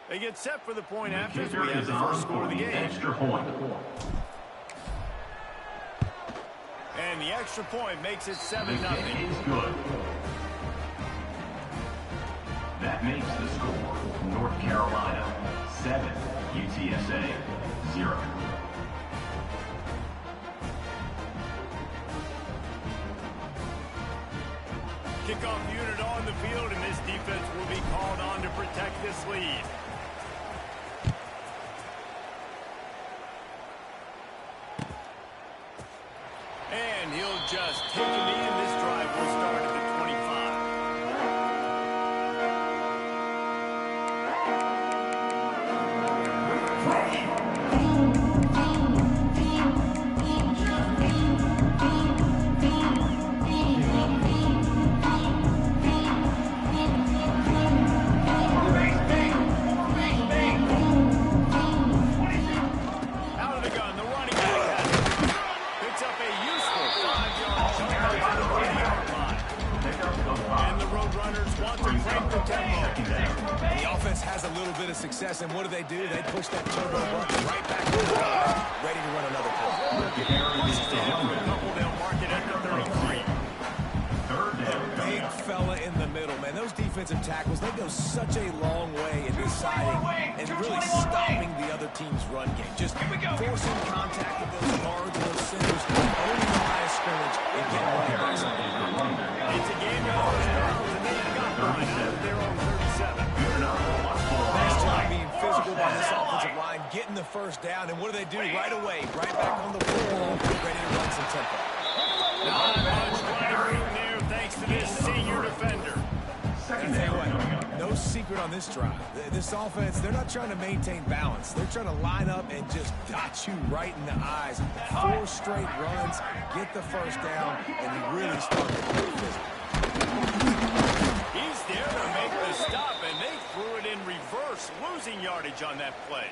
They get set for the point after as we have the first score of the game. Extra point. And the extra point makes it 7-0. Is good. That makes the score North Carolina 7, UTSA 0. Kickoff unit on the field, and this defense will be called on to protect this lead. And he'll just take a knee, and this drive will start at the 25. Success, and what do? They push that turbo button right back in the car, ready to run another play. They'll mark it at the 33. Big fella in the middle, man. Those defensive tackles, they go such a long way in deciding and really stopping the other team's run game. Just forcing contact with those guards and those centers, owning the line of scrimmage, and getting running back something. It's a game of first downs, and they got one out of their own 37. Nice job being physical by this offensive line, getting the first down, and what do? Right away, right back on the floor, ready to run some tempo. Not much running room there thanks to this senior defender. And tell you what, no secret on this drive. This offense, they're not trying to maintain balance. They're trying to line up and just dot you right in the eyes. 4 straight runs, get the first down, and really start to play physical. He's there to make the stop, and they threw it in reverse, losing yardage on that play.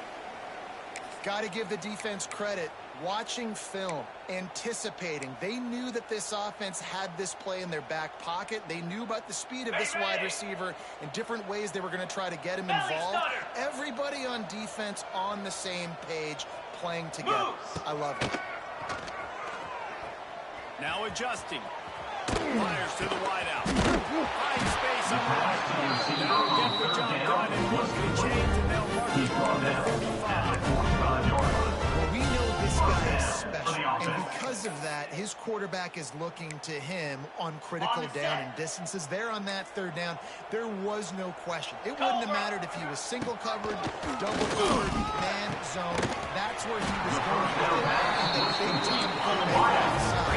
Got to give the defense credit. Watching film, anticipating. They knew that this offense had this play in their back pocket. They knew about the speed of this wide receiver and different ways they were going to try to get him involved. Everybody on defense on the same page, playing together. I love it. Now adjusting. Fires to the wideout. High space up the right. Now get the job done and work the chains, and they'll mark it on the 45. Well, we know this guy is special, and because of that, his quarterback is looking to him on critical down and distances. There on that third down, there was no question. It wouldn't have mattered if he was single covered, double covered, man zone. That's where he was going to go. And the big time quarterback outside.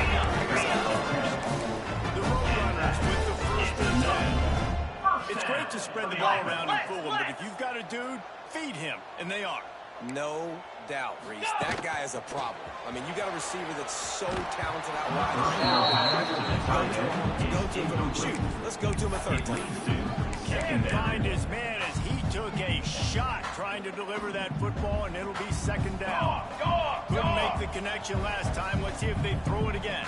It's great to spread the ball around and fool him, but if you've got a dude, feed him, and they are. No doubt, Reese. That guy is a problem. I mean, you got a receiver that's so talented out wide. Go to him, shoot. Let's go to him a third time. Can't find his man as he took a shot trying to deliver that football, and it'll be second down. Couldn't make the connection last time. Let's see if they throw it again.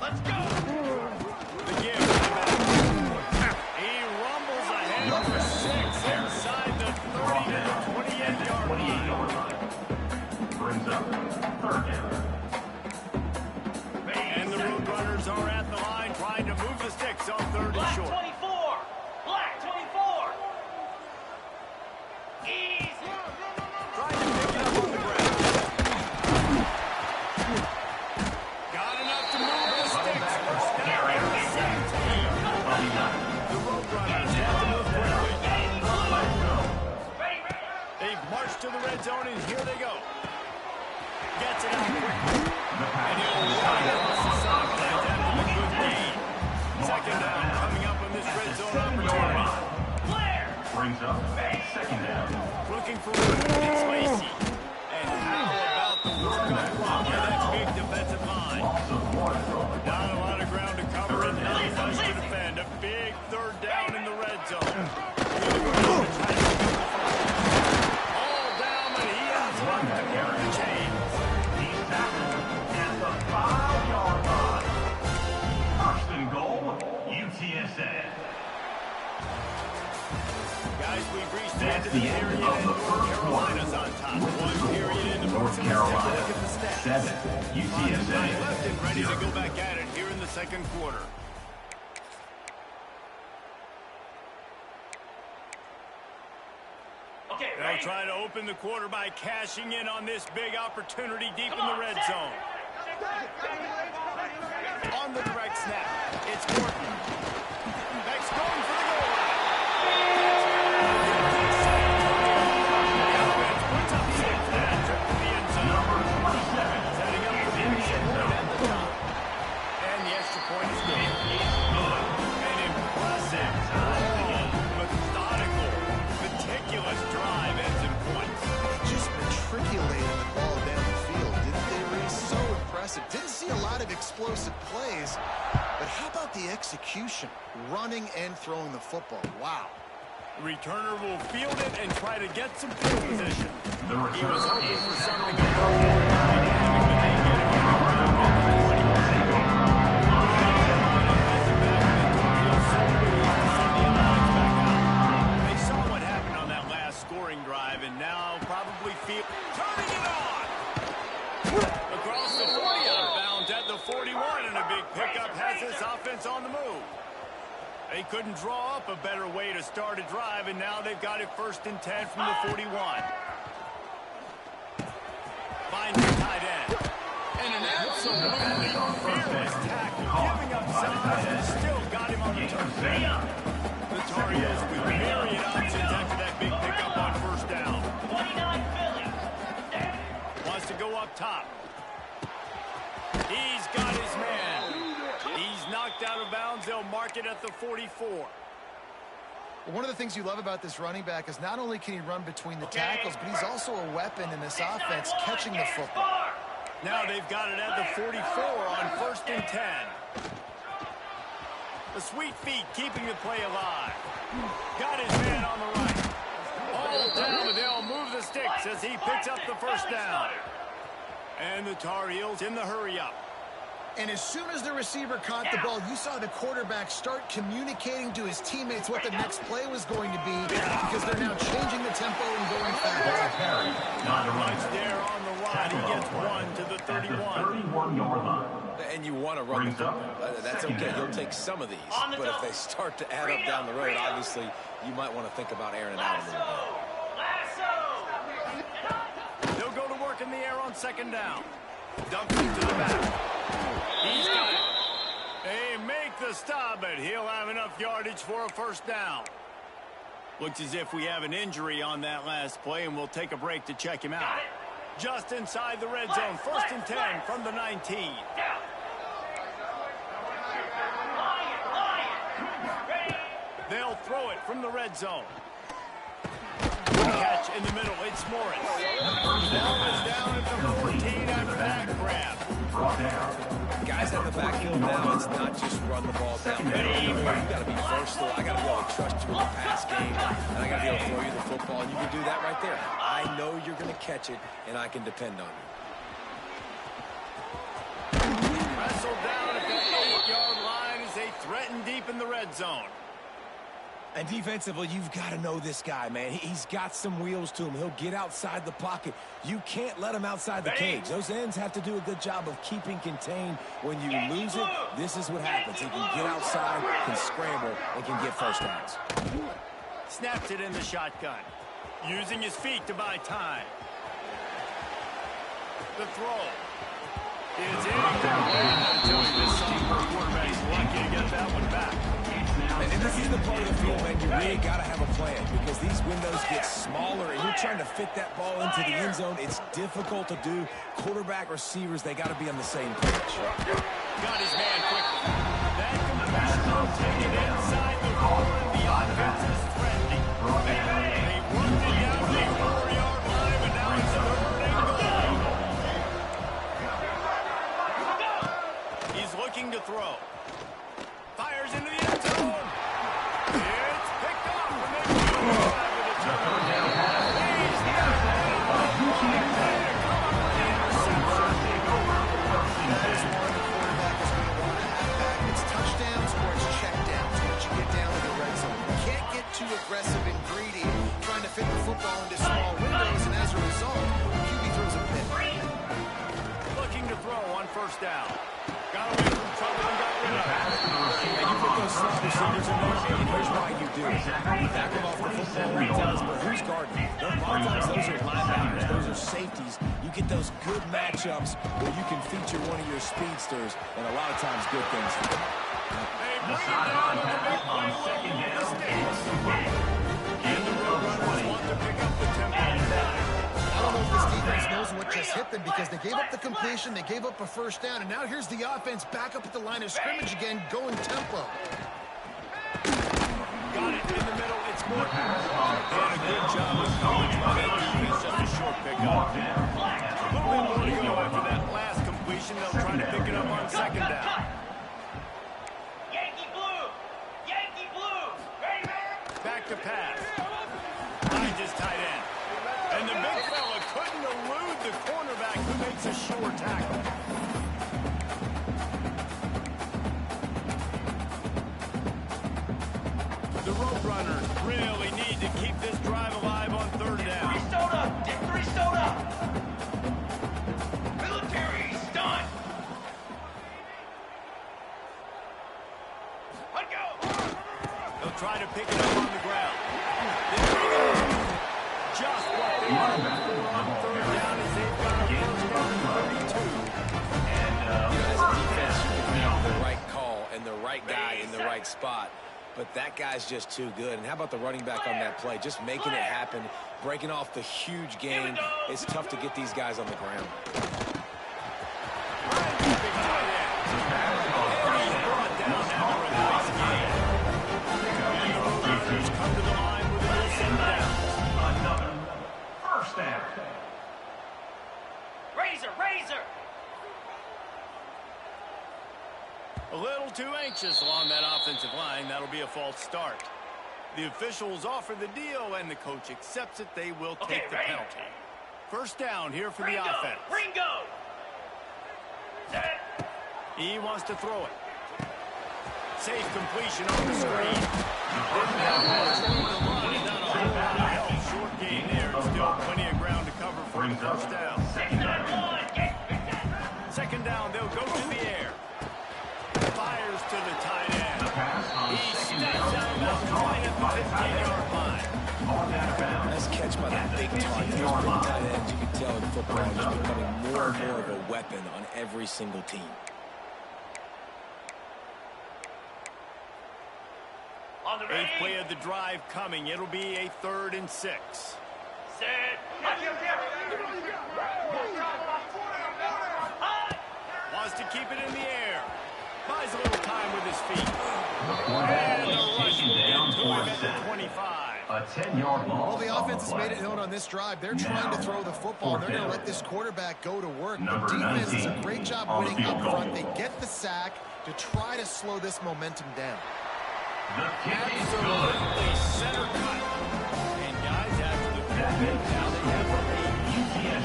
Let's go. The give. He rumbles ahead for 6 inside the 30 to the 28-yard line. Brings up third down. And the Roadrunners are at the line trying to move the sticks on third and short. Black 24. Easy. Trying to pick it up on the ground. Got enough to move the sticks. First down at the 17. The Roadrunners have to move quickly. They've marched to the red zone, and here they go. Gets it out quickly. And he'll run across the sideline after the good gain. Second down coming up on this red zone opportunity. Brings up second down. Looking for it's Lacy. And how about the work-up block by that big defensive line? Not a lot of ground to cover and not much to defend. A big third down in the red zone. All down, but he has left to work the chains. He's tackled at the 5-yard line. First and goal, UTSA. Guys, we've reached That's the end of the first quarter. North Carolina 7, UTSA Ready 0. to go back at it here in the second quarter. Okay, They'll ready? try to open the quarter by cashing in on this big opportunity deep in the red zone. On the direct snap, it's Gordon. Next going for the goal line. Puts up 6 and took to the end zone. Number 27 Setting up for the in the end zone. at the top. And the extra point is good. An impressive, methodical, meticulous drive ends in points. Just matriculating the ball down the field, didn't they, Reese? So impressive. Didn't see a lot of explosive plays, but how about the execution? Running and throwing the football. Wow. The returner will field it and try to get some field position. The He was returner hoping is for set. something a little more dynamic, but they get him They saw what happened on that last scoring drive, and now probably feel turning it on. Across the 40, out of bounds at the 41, and a big pickup has this offense on the move. They couldn't draw up a better way to start a drive, and now they've got it 1st and 10 from the 41. Finds the tight end. And an absolutely fearless tackle, giving up size and still got him on the turn. The Tar Heels with myriad options after that big pickup on 1st down. 29 Philly. Wants to go up top. He's got his man. He's knocked out of bounds. They'll mark it at the 44. One of the things you love about this running back is not only can he run between the tackles, but he's also a weapon in this offense catching the football. Now they've got it at the 44 on 1st and 10. The sweet feet keeping the play alive. Got his man on the right. All down, but they'll move the sticks as he picks up the 1st down. And the Tar Heels in the hurry-up. And as soon as the receiver caught the ball, you saw the quarterback start communicating to his teammates what the next play was going to be because they're now changing the tempo and going fast. Not much there on the ride. He gets one to the 31. 31-yard line. And you want to run the football. That's okay. You'll take some of these. But if they start to add up down the road, obviously, you might want to think about airing it out a little bit. They'll go to work in the air on 2nd down. Dumps it to the back. He's got it. They make the stop, but he'll have enough yardage for a 1st down. Looks as if we have an injury on that last play, and we'll take a break to check him out. Just inside the red zone, 1st and 10 from the 19. They'll throw it from the red zone. Catch in the middle, it's Morris. Ball is down at the 14 after that grab. Guys at the backfield now, it's not just run the ball down the middle. You got to be versatile. I got to be able to trust you in the pass game, and I got to be able to throw you the football, and you can do that right there. I know you're going to catch it, and I can depend on you. Wrestled down at the 8-yard line as they threaten deep in the red zone. And defensively, you've got to know this guy, man. He's got some wheels to him. He'll get outside the pocket. You can't let him outside the cage. Those ends have to do a good job of keeping contained. When you lose it, this is what happens. He can get outside, can scramble, and can get 1st downs. Snaps it in the shotgun. Using his feet to buy time. The throw. It's incomplete. I'm telling you, this sophomore quarterback's lucky to get that one back. And this is the part of the field, man, you really got to have a plan because these windows get smaller and you're trying to fit that ball into the end zone. It's difficult to do. Quarterback, receivers, they got to be on the same page. Got his man quickly. That completion will take it inside the 4, and the offense is threatening. They worked it down to the 4-yard line, but now it's 3rd and goal. He's looking to throw. Fires into the end zone. It's picked up, and they do drive with a touchdown. He's fit the football into small windows, and as a result, QB throws a pick. Looking to throw on first down. Got away from trouble and got rid of it. And you put those slot receivers in there, and here's why you do it. Back them off the football when it tells, but who's guarding? A lot of times those are linebackers, those are safeties. You get those good matchups where you can feature one of your speedsters, and a lot of times good things happen. The sideline pass on second down is complete. Gain of 20. Want to pick up the tempo. I don't know if this defense knows what just hit them because they gave up the completion, they gave up a first down, and now here's the offense back up at the line of scrimmage again, going tempo. Got it in the middle. It's The more. pass on Did a good job of coverage by that defense. Just a short pickup. marked in. A little bit more to go after that last completion. They'll try to pick it up on second down. Yankee blue! Yankee blue! Ready, man? Back to pass. Finds his tight end. And the big fella couldn't elude the cornerback who makes a sure tackle. The Roadrunners really need to keep this drive alive on third down. Three soda! Get three soda! Military stun! Let go! They'll try to pick it up on the ground. Just what they want on third down as they've got a first down and 32. As a defense, you can make the right call and the right guy in the right spot. But that guy's just too good. And how about the running back on that play? Just making it happen, breaking off the huge gain. It's tough to get these guys on the ground. Come to the line with a set down. Another first down. Razor! Razor! A little too anxious along that offensive line. That'll be a false start. The officials offer the deal, and the coach accepts it. They will Okay, take the ready? penalty. First down here for the Ringo! offense. Ringo! Set! He wants to throw it. Safe completion on the screen. Didn't have much room to run, and not a whole lot of help. Short gain there, and still plenty of ground to cover for the first down. Second down, they'll go to the air. Fires to the tight end. He steps out about right at the 15-yard line. Nice catch by that big target. Those big tight ends, you can tell in football, are just becoming more and more of a weapon on every single team. On the ready! Eighth play of the drive coming. It'll be a 3rd and 6. Set! Wants to keep it in the air. Buys a little time with his feet. The And quarterback the is rush taken will down get to him for at set. the 25. A 10-yard loss. Well, the on offense has play. made it known on this drive. They're trying to throw the football, and they're going to let this quarterback go to work. The Number defense does a 19 great job on the winning field up goal. front. They get the sack to try to slow this momentum down. The kick is good. Absolutely center cut. And guys, after the penalty, now they have a lead.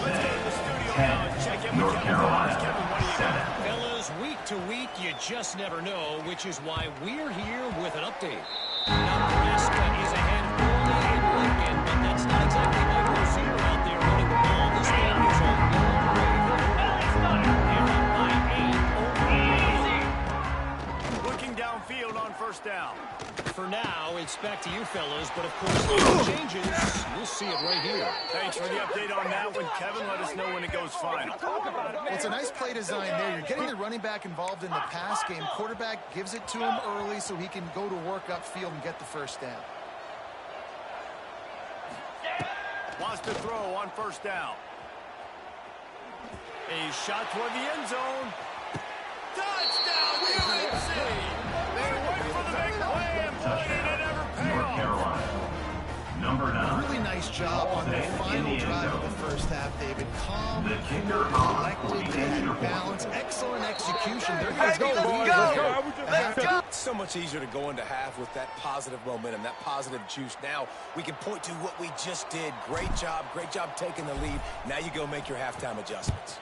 Let's go to the studio now and check in with North Kevin. Carolina, Kevin, what do you got? 7. Fellas, week to week, you just never know, which is why we're here with an update. Nebraska is ahead early in Lincoln, but that's not exactly why we're here out there running the ball. This game is a long way from over. They're up by 8 over. Looking downfield on first down. For now, it's back to you fellas, but of course, if it changes, we'll see it right here. Thanks for the update on that one, Kevin. Let us know when it goes final. Well, it's a nice play design there. You're getting the running back involved in the pass game. Quarterback gives it to him early so he can go to work upfield and get the first down. Wants to throw on first down. A shot toward the end zone. Touchdown, UNC! They went for the big play and boy, did it ever pay North off. Carolina. Number 9. Really nice job on the final drive of the first half, David. Calm, The kicker collected, on they had 48. balance, excellent execution. They're going to Let's go, boys. Let's go. It's so much easier to go into half with that positive momentum, that positive juice. Now we can point to what we just did. Great job taking the lead. Now you go make your halftime adjustments.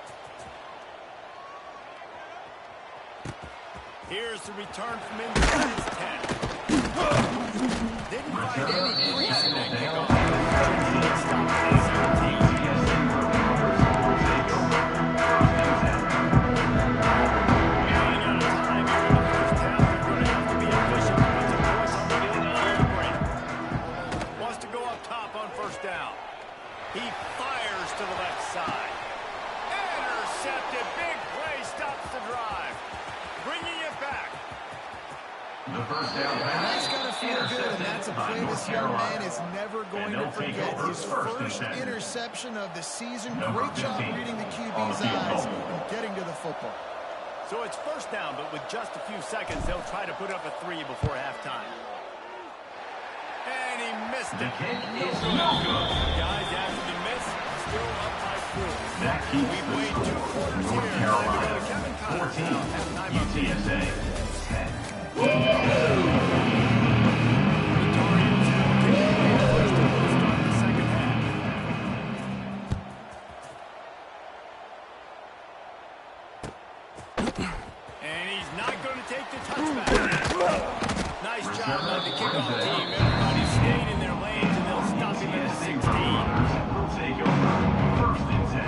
Here's the return from inside his 10. Didn't find any crease in that kickoff. He fires to the left side. Intercepted. Big play stops the drive. Bringing it back. The first down And that's pass. got to feel good, and that's a play this young man is never going to forget. His first interception of the season. Great job reading the QB's eyes and getting to the football. So it's first down, but with just a few seconds, they'll try to put up a 3 before halftime. And he missed it. The kick is no good. Guys, after the miss, still up by 4. That keeps We've the played 2 score. quarters North here. Carolina, Kevin Connors 14, now halftime up. UTSA, 10. The Torians will take it away first and will start the second half. And he's not going to take the touchback. Nice job by the kickoff team. Everybody stayed in their lanes, and they'll stop him at the 16. Will take over. First and 10.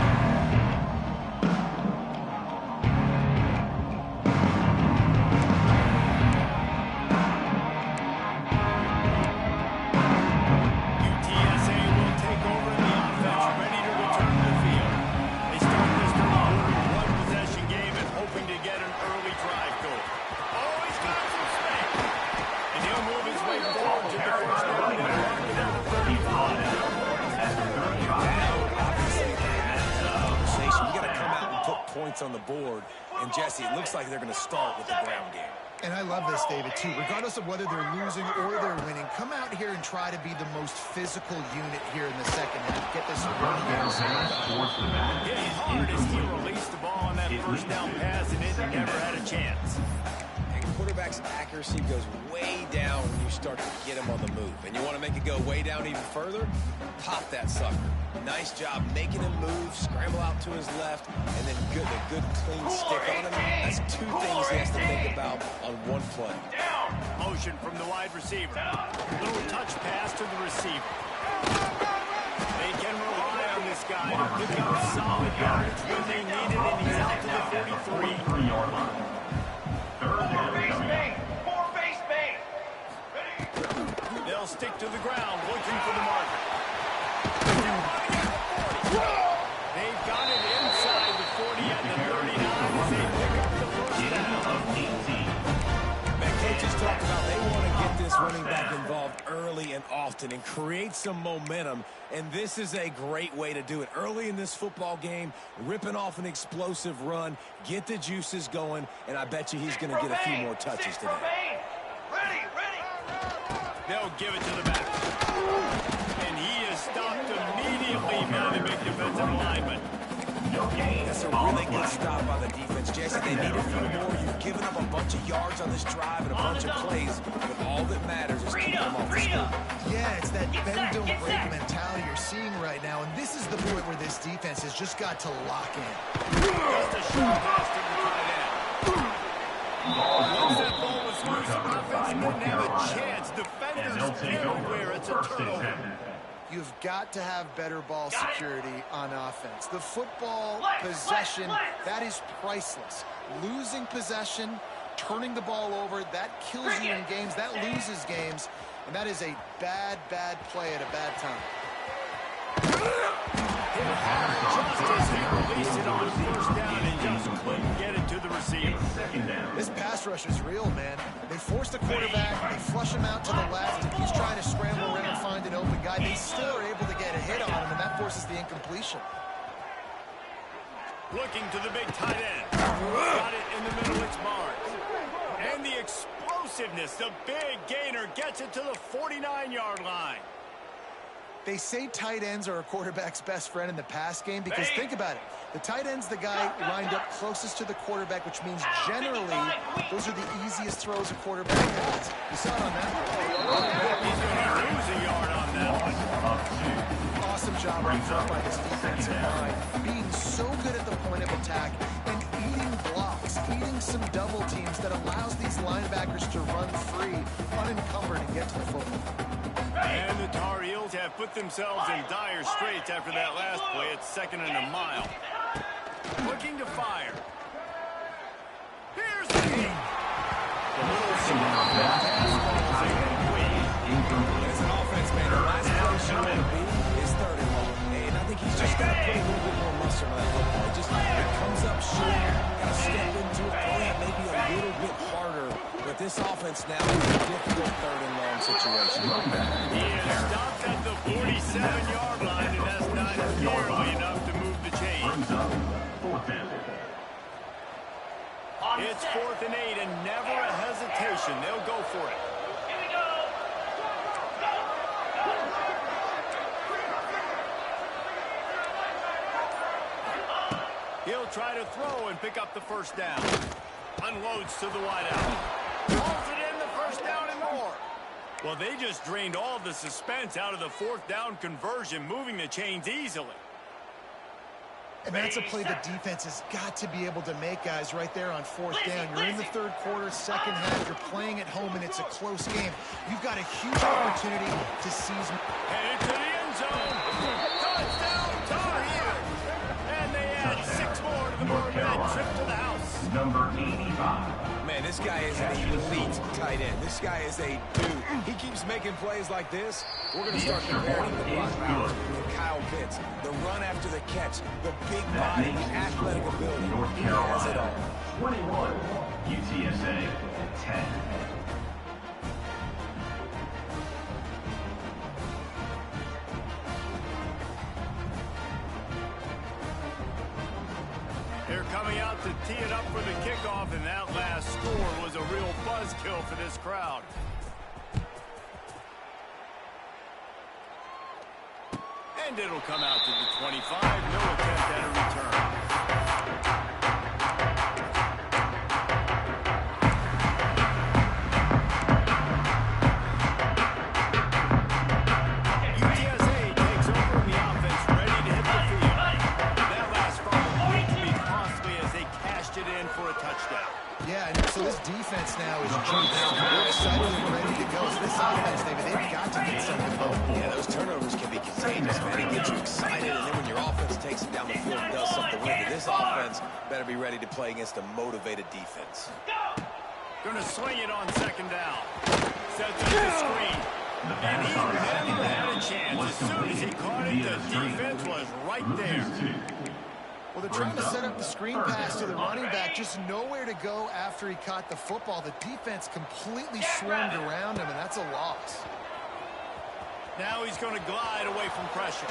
UTSA will take over in the offense, ready to return to the field. They start this third quarter with one possession game and hoping to get an early drive going. Oh, he's got some space. And he'll move his way forward to the first down and mark it at the 35. Conversation. You got to come out and put points on the board. And Jesse, it looks like they're going to start with the ground game. And I love this, David, too. Regardless of whether they're losing or they're winning, come out here and try to be the most physical unit here in the second half. Get this running game. Hit hard as he released the ball on that first down pass, and it never had a chance. And quarterback's accuracy goes way down when you start to get him on the move. And you want to make it go way down even further? Pop that sucker. Nice job making him move, scramble out to his left, and then a good clean stick on him. That's 2 things he has to think about on one play. Motion from the wide receiver. Little touch pass to the receiver. They can rely on this guy to pick up solid yardage when they need it, and he's out to the 43. 43-yard line. Third down coming. Four base bang. They'll stick to the ground, looking for the marker. They've got it inside the 40 at the 39 as they pick up the first down. Of 18. Man, coaches talked about they want to get this running back involved early and often and create some momentum, and this is a great way to do it. Early in this football game, ripping off an explosive run, get the juices going, and I bet you he's going to get a few more touches today. Ready. They'll give it to the back. And he is stopped immediately by the big defensive lineman. That's a really good stop by the defense. Jesse, they need a few more. You've given up a bunch of yards on this drive and a bunch of plays, but all that matters is keeping them off the field. Yeah, it's that bend don't break mentality you're seeing right now, and this is the point where this defense has just got to lock in. Just a short pass to the tight end. Once that ball was loose, offense didn't have a chance. Defenders everywhere. It's a turnover. You've got to have better ball security on offense. The football possession, that is priceless. Losing possession, turning the ball over, that kills you in games, that loses games, and that is a bad play at a bad time. Just as he released it on first down and just couldn't get it to the receiver. This pass rush is real, man. They force the quarterback, they flush him out to the left, and he's trying to scramble around and find an open guy. They still are able to get a hit on him, and that forces the incompletion. Looking to the big tight end. Got it in the middle, it's Barnes. And the explosiveness, the big gainer gets it to the 49-yard line. They say tight ends are a quarterback's best friend in the pass game because think about it. The tight end's the guy lined up closest to the quarterback, which means generally those are the easiest throws a quarterback has. You saw it on that one. He's going to lose a yard on that one. Awesome job up front by this defensive line. Being so good at the point of attack and eating blocks, eating some double teams that allows these linebackers to run free, unencumbered, and get to the football. And the Tar Heels have put themselves in dire straits after that last play. It's 2nd and a mile. Looking to fire. Here's the heat. The little As an offense, man, the last place you want to be is 3rd and long. And I think he's just got to put a little bit more mustard on that football. It comes up short. Got to step into it, play it maybe a little bit harder. But this offense now is a difficult 3rd and long situation. He has stopped at the 47-yard line and has not nearly enough to move the chains. It's 4th and 8 and never a hesitation. They'll go for it. Here we go. He'll try to throw and pick up the 1st down. Unloads to the wideout. Calls it in, the 1st down and more. Well, they just drained all the suspense out of the 4th down conversion, moving the chains easily. And that's a play the defense has got to be able to make, guys, right there on 4th down. You're in the 3rd quarter, 2nd half. You're playing at home, and it's a close game. You've got a huge opportunity to seize. Headed to the end zone. Touchdown, Tar Heels. And they add 6 more to the board with that trip to the house. Number 85. Man, this guy is an elite tight end. This guy is a dude. He keeps making plays like this. We're going to start comparing the block routes with Kyle Pitts. The run after the catch, the big body, the athletic ability. North He has it all. Carolina. 21. UTSA 10. They're coming out to tee it up for the kickoff, and that last score was a real buzzkill for this crowd. And it'll come out to the 25. No attempt at a return. UTSA takes over in the offense, ready to hit the field. That last fumble proved to be costly as they cashed it in for a touchdown. Yeah, and so this defense now is juiced. They're excited and ready to go. So this offense, David, they've got to get something going. Yeah, those turnovers can be contagious, man. It gets you excited, and then when your offense takes it down the field and does something with it, this offense better be ready to play against a motivated defense. Gonna swing it on 2nd down. Sets up the screen. And he never had a chance. As soon as he caught it, the defense was right there. Well, they're trying to set up the screen pass to the running back, just nowhere to go after he caught the football. The defense completely swarmed around him, and that's a loss. Now he's going to glide away from pressure.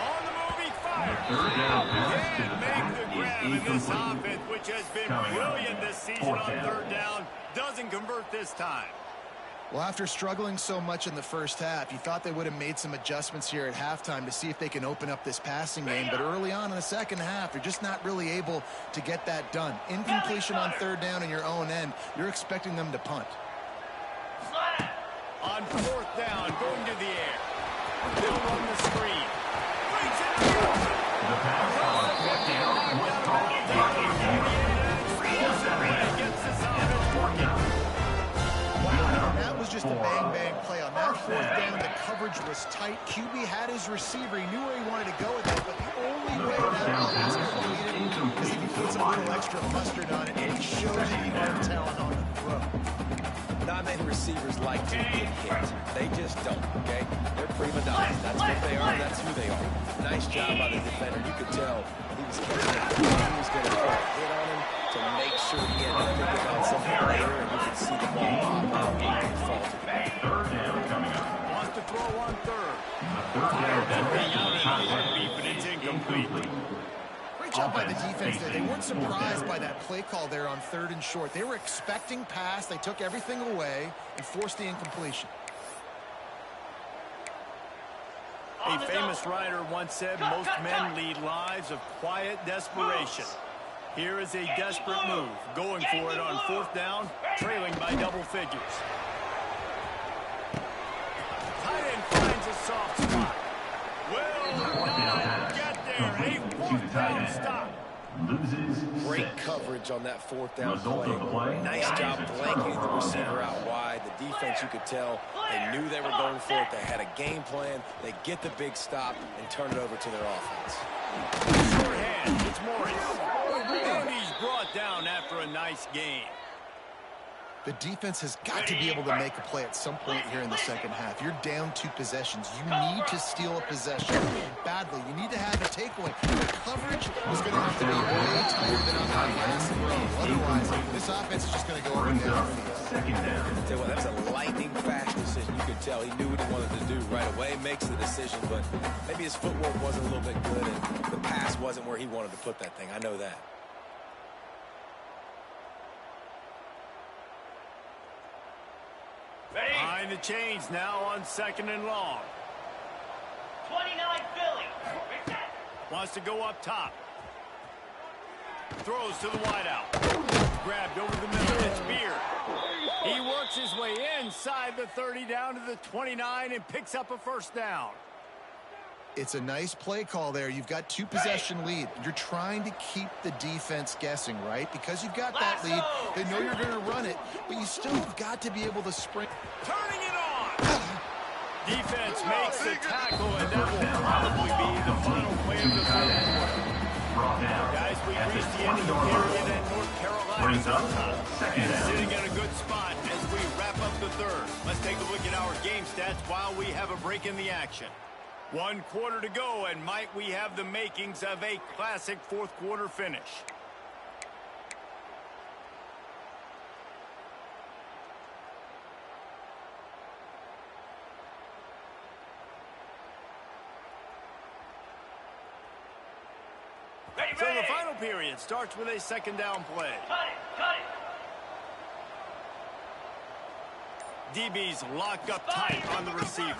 On the move, he fires. Third down pass to Can't the make pass the is grab, and this incomplete. offense, which has been Coming up. brilliant this season 4th on down. 3rd down, doesn't convert this time. Well, after struggling so much in the 1st half, you thought they would have made some adjustments here at halftime to see if they can open up this passing game. But early on in the 2nd half, they're just not really able to get that done. Incompletion on 3rd down in your own end, you're expecting them to punt. On 4th down, going to the air. They'll run the screen. Brings it out. The pass on 4th down was caught Gets this offense working. Wow, that was just a bang-bang play. On that 4th down, the coverage was tight. QB had his receiver. He knew where he wanted to go with it, but the only way that ball was completed is if he puts a little extra mustard on it, and it shows that he had talent on the throw. Not many receivers like to get hit. They just don't, okay? They're prima donnas. That's what they are. That's who they are. Nice job by the defender. You could tell he was catching it. He was going to put a hit on him to make sure he had to think about something later, and you could see the ball pop out and fall to the back. 3rd down coming up. Wants to throw on 3rd. The 3rd down That pass thing out in a is heartbeat, but it's incomplete. Great job by the defense there. They weren't surprised by that play call there on 3rd and short. They were expecting pass. They took everything away and forced the incompletion. A famous writer once said, most men lead lives of quiet desperation. Here is a desperate move, going for it on 4th down, trailing by double figures. Tight end finds a soft spot. Will not get there. A 4th down stop. loses Great 6. coverage on that fourth down Result of the play, Nice job is a blanketing the turnover receiver down. out wide. The defense, you could tell, they knew they were going for it. They had a game plan. They get the big stop and turn it over to their offense. Short hand, it's Morris. And he's brought down after a nice gain. The defense has got to be able to make a play at some point here in the second half. You're down 2 possessions. You need to steal a possession badly. You need to have a takeaway. The coverage is going to have to be way tighter than on that last throw. Otherwise, this offense is just going to go over Brings down up the field. second down. Tell you what, that was a lightning fast decision. You could tell he knew what he wanted to do right away. Makes the decision, but maybe his footwork wasn't a little bit good, and the pass wasn't where he wanted to put that thing. I know that. Behind the chains now on 2nd and long. 29 Philly. Wants to go up top. Throws to the wideout. Grabbed over the middle. It's Beard. He works his way inside the 30 down to the 29 and picks up a first down. It's a nice play call there. You've got 2 possession lead. You're trying to keep the defense guessing, right? Because you've got that lead. They know you're going to run it, but you still have got to be able to sprint. Turning it on. Defense makes the tackle, and that will probably be the final play of the third quarter. Brought down Guys, we at the reached the end of the 20-yard period, line. and North Carolina Brings up second and down. sitting in a good spot as we wrap up the third. Let's take a look at our game stats while we have a break in the action. 1 quarter to go, and might we have the makings of a classic fourth quarter finish. So the final period starts with a 2nd down play. Cut it, cut it. DB's locked up tight on the receiver.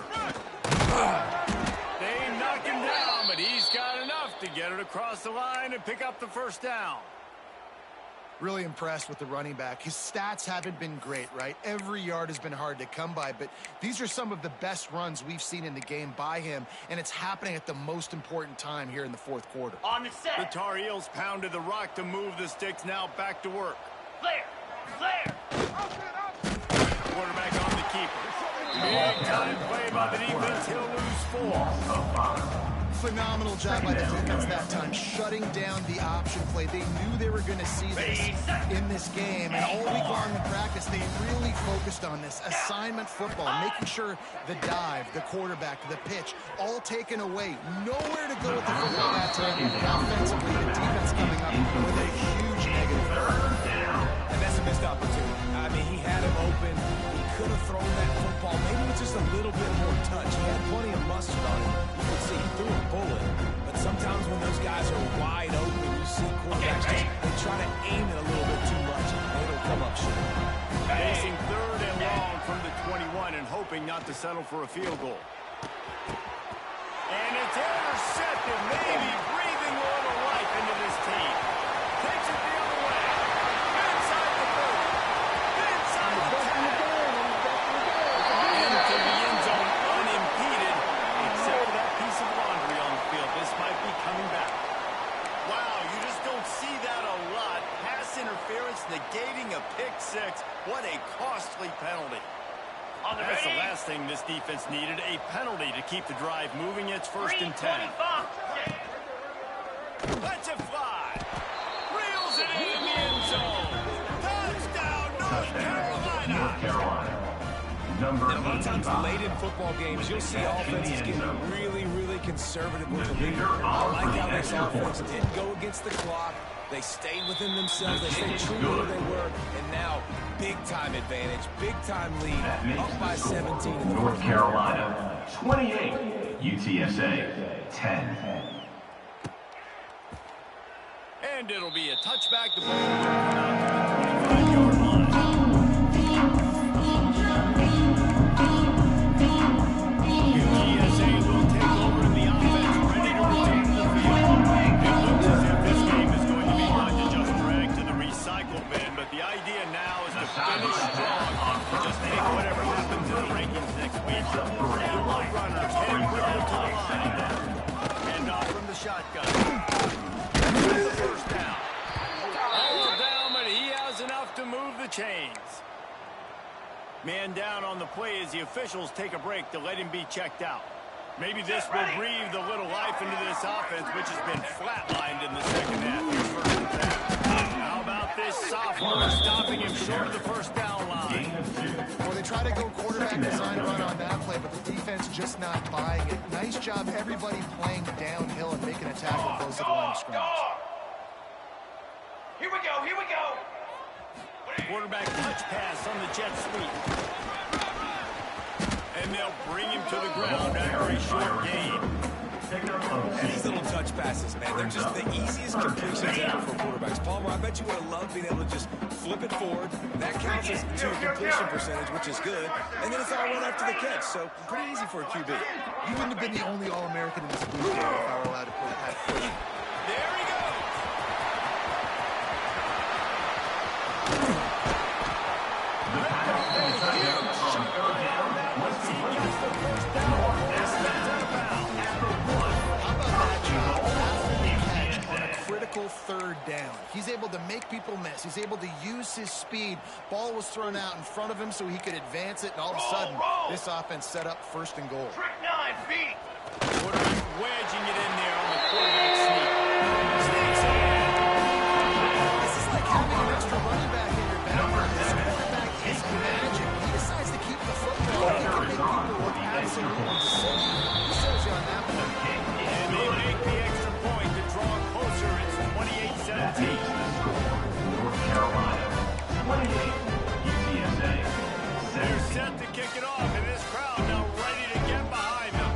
They knock him down, but he's got enough to get it across the line and pick up the first down. Really impressed with the running back. His stats haven't been great, right? Every yard has been hard to come by, but these are some of the best runs we've seen in the game by him, and it's happening at the most important time here in the fourth quarter. On the set. The Tar Heels pounded the rock to move the sticks, now back to work. Clear, clear. Quarterback on the keeper. Big time play by the defense. He'll lose 4. Loss of 5. Phenomenal job by the defense that time, shutting down the option play. They knew they were going to see this in this game, and all week long in practice, they really focused on this assignment football, making sure the dive, the quarterback, the pitch, all taken away. Nowhere to go with the football that time. Offensively, the defense coming up with a huge negative. And that's a missed opportunity. I mean, he had him open. He could have thrown that football maybe with just a little bit more touch. He had plenty of mustard on him. You can see he threw a bullet. But sometimes when those guys are wide open, you see quarterbacks just they try to aim it a little bit too much, and it'll come up short. Facing 3rd and long from the 21 and hoping not to settle for a field goal. And it's intercepted, maybe breathing a little life into this team. Takes it the other way. Inside the 30. Inside the 10. Into the end zone unimpeded, except for that piece of laundry on the field. This might be coming back. Wow, you just don't see that a lot. Pass interference negating a pick 6. What a costly penalty. That's the last thing this defense needed, a penalty to keep the drive moving. It's 1st and 10. Let's it fly. Reels it in the end zone. Touchdown, North Carolina. North Carolina. Number And a lot of times 85. late in football games, you'll see offenses get really, really conservative with the lead. Leader I of like how the this extra offense point. didn't go against the clock. They stayed within themselves. They stayed It's true to who good. they were. And now, big-time advantage, big-time lead, That makes up by the score 17 in the North fourth. Carolina 28, UTSA 10. And it'll be a touchback. The ball will come out to the 25-yard line. UTSA will take over in the offense, ready to return to the field. It looks as if this game is going to be one to just drag to the recycle bin, but the idea now is to finish strong and just take whatever happens in the rankings next week. And the runners head quickly to the line. And off from the shotgun. That's the first down. chains. Man down on the play as the officials take a break to let him be checked out. Maybe this will breathe a little life into this offense, which has been flatlined in the second half. How about this sophomore stopping him short of the first down line? Well, they try to go quarterback design run on that play, but the defense just not buying it. Nice job, everybody playing downhill and making a tackle close to the line of scrimmage. Here we go, here we go. Quarterback touch pass on the jet sweep. And they'll bring him to the ground after a short gain. These little touch passes, man, they're just the easiest completions ever for quarterbacks. Palmer, I bet you would have loved being able to just flip it forward. That counts as to completion percentage, which is good. And then it's all run after the catch, so pretty easy for a QB. You wouldn't have been the only All-American in this booth game if I were allowed to put that. There he goes. Third down. He's able to make people miss. He's able to use his speed. Ball was thrown out in front of him so he could advance it, and all of a sudden, this offense set up first and goal. Trick 9 feet. Quarterback wedging it in there on the quarterback sneak. Sneaks in. This is like having an extra running back in your back. This quarterback is magic. He decides to keep the football. He can make people look absolutely silly. He shows you on that one. And they make the extra point to draw closer. It's 28-17. North Carolina, 28, UTSA, They're 17. set to kick it off, and this crowd now ready to get behind them.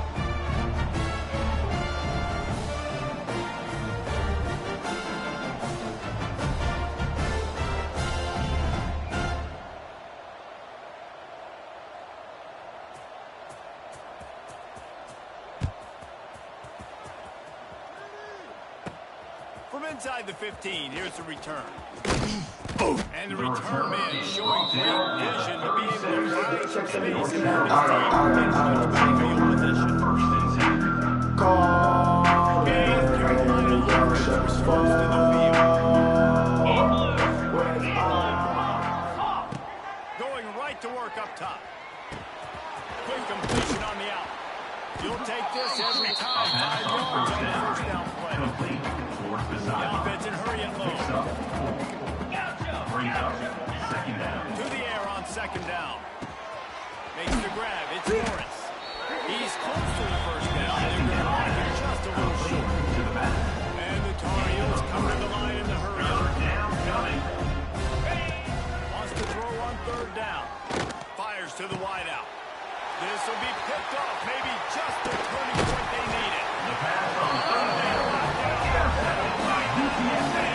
From inside the 15, here's the return. And the return man showing great vision to be able to find some space in this team. Much better field position. First and 10. And Carolina leverage returns to the field. Going right to work up top. Quick completion on the out. You'll take this every time. 5 yards on the first down play. Complete. Fourth The beside. offense in hurry and Picks low. up 4. Brings up second down. To the air on second down. Makes the grab. It's Morris. He's close to the first down. They're going to mark him just a little short. To the back. And the Tar Heels cover the line in the hurry. Third down coming. Wants to throw on third down. Fires to the wideout. This will be picked off. Maybe just the turning point they needed. The pass on third down. Intercepted by UTSA.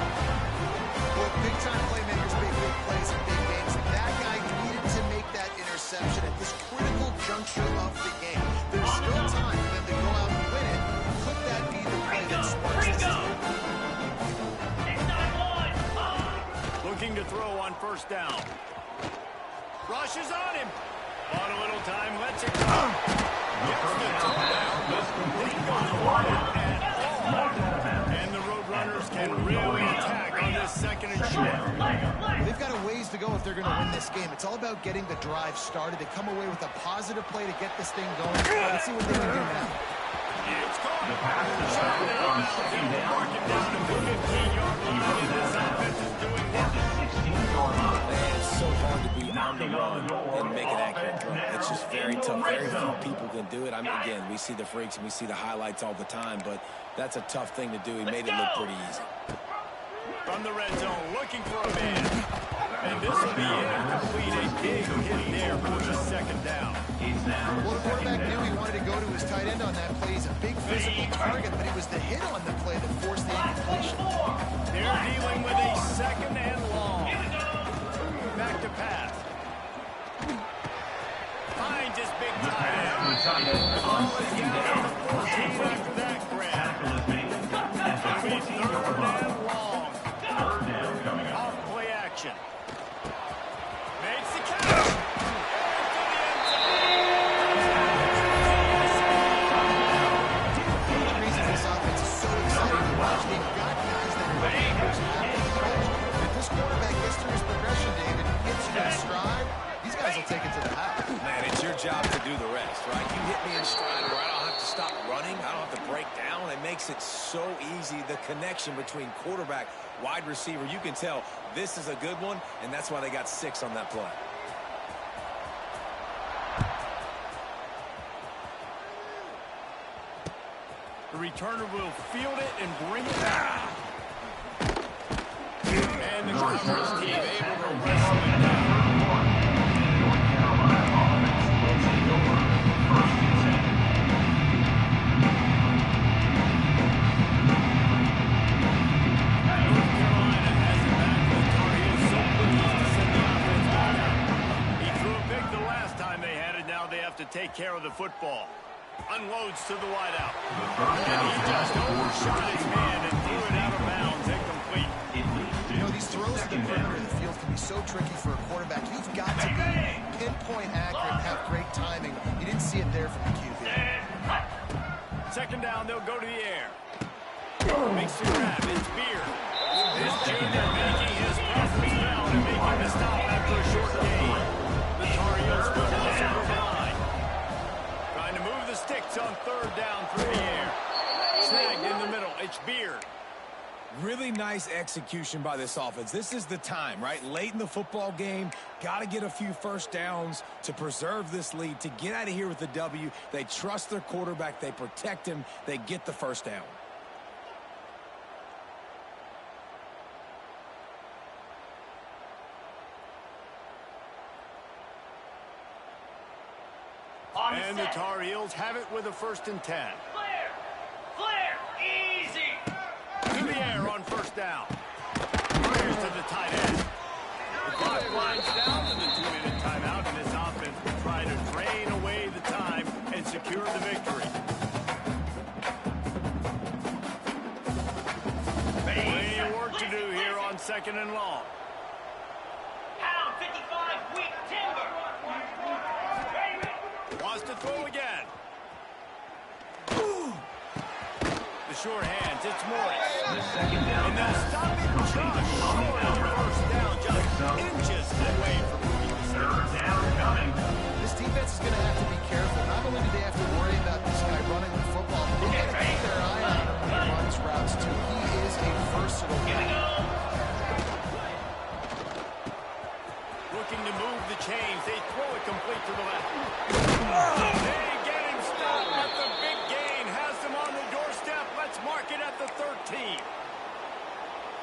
Look, big-time playmakers make big plays in big games. That guy needed to make that interception at this critical juncture of the game. There's still time for them to go out and win it. Could that be the play that sparks this team? Looking to throw on first down. Rushes on him. On a little time, lets it go. Gets the touchdown. Didn't go for it at all. And the Roadrunners can really attack on this second and short. They've got a ways to go if they're going to win this game. It's all about getting the drive started. They come away with a positive play to get this thing going. Let's see what they can do now. It's caught. The pass is Shot on down. second They'll down. mark it down at the 15-yard line. And this offense is doing At work. the 16-yard line. Man, it's so hard to be on the run and make an accurate throw. It's just very tough. Very few people can do it. I mean, again, we see the freaks and we see the highlights all the time, but that's a tough thing to do. He made it look pretty easy. From the red zone, looking for a man. And this will be incomplete. A big hit there for the second down. It's now Well, the second quarterback knew he down. wanted to go to his tight end on that play. He's a big physical target, but it was the hit on the play that forced the incompletion. They're dealing with a second and long. Back to pass. Finds his big tight end. The tight end Ball on is second down down. to 14 after that grab. Tackle is made at the It'll be 14-yard third line. and long. Third down coming up. Off play action. Makes the catch. Into the end zone. One of the reasons this offense is so exciting to watch, they've got guys that are the rest, right? You hit me in stride where I don't have to stop running. I don't have to break down. It makes it so easy, the connection between quarterback, wide receiver. You can tell this is a good one, and that's why they got 6 on that play. The returner will field it and bring it back. And the coverage team able to wrestle it down. North Carolina offense will take over 1st and 10. North Carolina has it back for the Tar Heels. So pleased to send the offense back out. He threw a pick the last time they had it. Now they have to take care of the football. Unloads to the wideout. And he just overshot his man and threw it out of bounds, incomplete. You know, these throws to the perimeter of the field can be so tricky for a quarterback. You've got to be pinpoint accurate and have great timing. You didn't see it there from the QB. Second down, they'll go to the air. Makes the grab. It's Beard. This junior making his presence felt and making the stop after a short gain. The Tar Heels football over the line. Trying to move the sticks on 3rd down through the air. Snagged in the middle. It's Beard. Really nice execution by this offense. This is the time, right? Late in the football game, got to get a few first downs to preserve this lead, to get out of here with the W. They trust their quarterback. They protect him. They get the first down. And the Tar Heels have it with a 1st and 10. Clear! Clear! Easy! To the air on 1st down. Fires to the tight end. The clock winds down to the 2-minute timeout, and this offense will try to drain away the time and secure the victory. Plenty of work to do here on 2nd and long. Pound 55, weak timber! Wants to throw again. The short hands, it's Morris. The 2nd down And they'll stop it just short of 1st down, just inches away from moving the 3rd down coming. This defense is going to have to be careful. Not only do they have to worry about this guy running the football, but they've got to keep their eye on him when he runs routes, too. He is a versatile guy. Looking to move the chains. They throw it complete to the left. They get him stopped at the big gain. Has them on the doorstep. Let's mark it at the 13.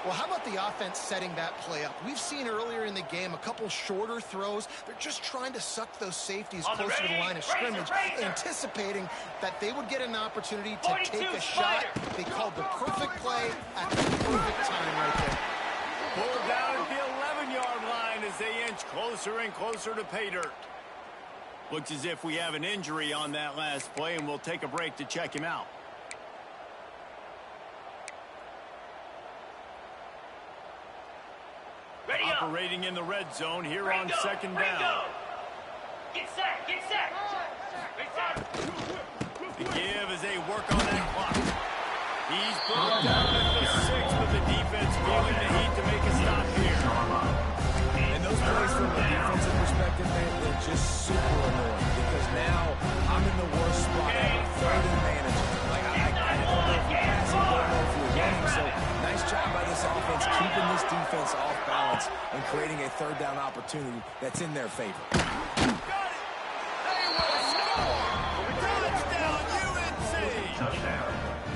Well, how about the offense setting that play up? We've seen earlier in the game a couple shorter throws. They're just trying to suck those safeties closer to the line of scrimmage, anticipating that they would get an opportunity to take a shot. They called the perfect play at the perfect time right there. Pulled down at the 11-yard line as they inch closer and closer to pay dirt. Looks as if we have an injury on that last play, and we'll take a break to check him out. Ready up! Operating in the red zone here on 2nd down. Get set! Get set! Get set! The give as they work on that clock. He's brought down at the 6, but the defense feeling the heat to make a stop here. And those plays from a defensive perspective, man, they're just super annoying because now I'm in the worst spot. I have 3rd and management. Like, I don't know if you're passing, I don't know if you're running. So nice job by this offense keeping this defense off balance and creating a 3rd down opportunity that's in their favor. Got it! They will score! Touchdown, UNC! Touchdown,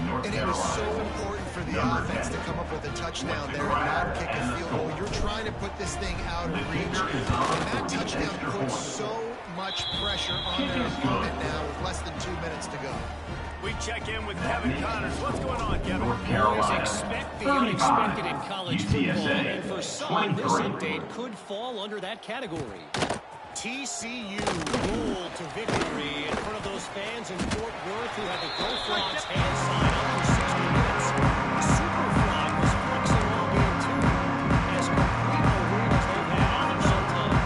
North And it was so Carolina. important for the offense to come up with a touchdown there and not kick a field goal. You're trying to put this thing out of reach. And that touchdown puts so much pressure on their opponent now with less than 2 minutes to go. We check in with Kevin Connors. What's going on, Kevin? North Always Carolina, expect the 35. unexpected in college football, and for UTSA, some, this 23. update could fall under that category. TCU rolled to victory in front of those fans in Fort Worth who had the Go Frogs hand sign up for 60 minutes. Super Frog was flexing all game, too, as complete awareness they've had on for some time.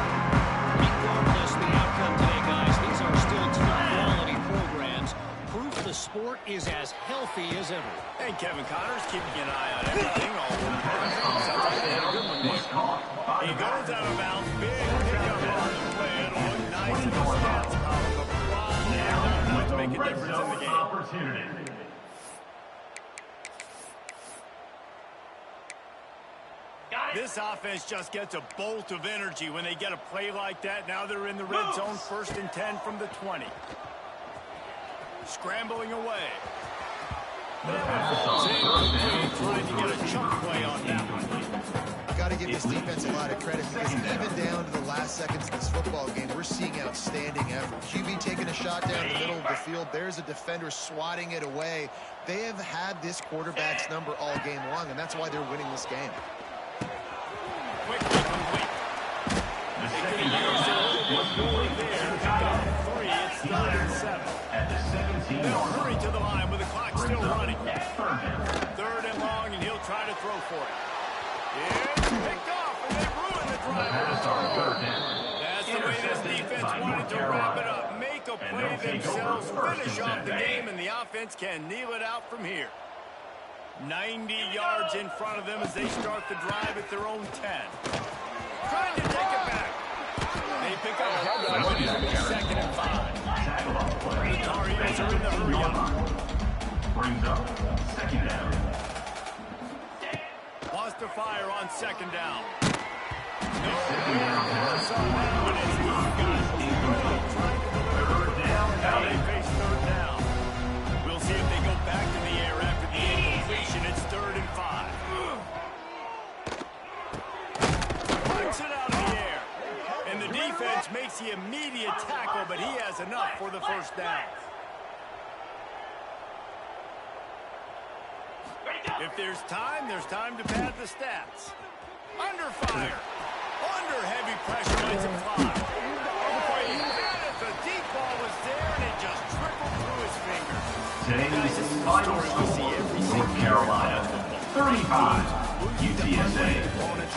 Regardless of the outcome today, guys, these are still top-quality programs. Proof the sport is as healthy as ever. Hey, Kevin Connors, keeping an eye on everything all over the place. Sounds like they had a good one there. He goes out of bounds. Big pickup on the play. It'll look nice in the stats column. A opportunity. This offense just gets a bolt of energy when they get a play like that. Now they're in the red zone, 1st and 10 from the 20. Scrambling away. Trying to get a chunk play on that one. Got to give this defense a lot of credit because even down to the last seconds of this football game, we're seeing outstanding effort. QB taking a shot down the middle of the field. There's a defender swatting it away. They have had this quarterback's number all game long, and that's why they're winning this game. Quickly complete. The second down was complete. It's 3rd and 7. At the 17. They'll hurry to the line with the clock still running. 3rd and long, and he'll try to throw for it. It's picked off, and they ruined the drive with a turnover. That's the way this defense wanted to wrap it up. Make a play themselves, finish off the game, and the offense can kneel it out from here. 90 yards in front of them as they start the drive at their own 10. Trying to take it back. They pick up a 2nd and 5. The Tar Heels are in the hurry up. Brings up 2nd down. Wants to fire on 2nd down. No, Second down pass. but it's these guys trying to deliver. 3rd down. Now they face 3rd down. We'll see if they go back to the air after the incompletion. It's 3rd and 5. Punts it out of the air. And the defense makes the immediate tackle, but he has enough for the 1st down. If there's time to pad the stats. Under fire. Under heavy pressure, it's a fly. Oh, he had it. The deep ball was there, and it just trickled through his fingers. Today's final score, North Carolina 35, UTSA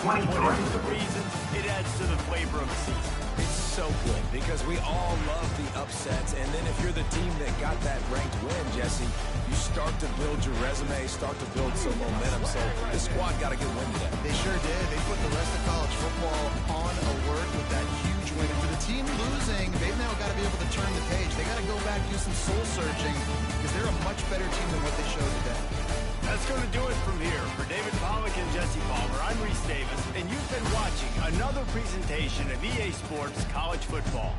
23. The reasons, it adds to the flavor of the season. It's so good because we all love the upsets, and then if you're the team that got that ranked win, Jesse, you start to build your resume, start to build some momentum. So this squad got a good win today. They sure did. They put the rest of college football on alert with that huge win. And for the team losing, they've now got to be able to turn the page. They got to go back, do some soul searching, because they're a much better team than what they showed today. That's going to do it from here. For David Pollack and Jesse Palmer, I'm Reese Davis, and you've been watching another presentation of EA Sports College Football.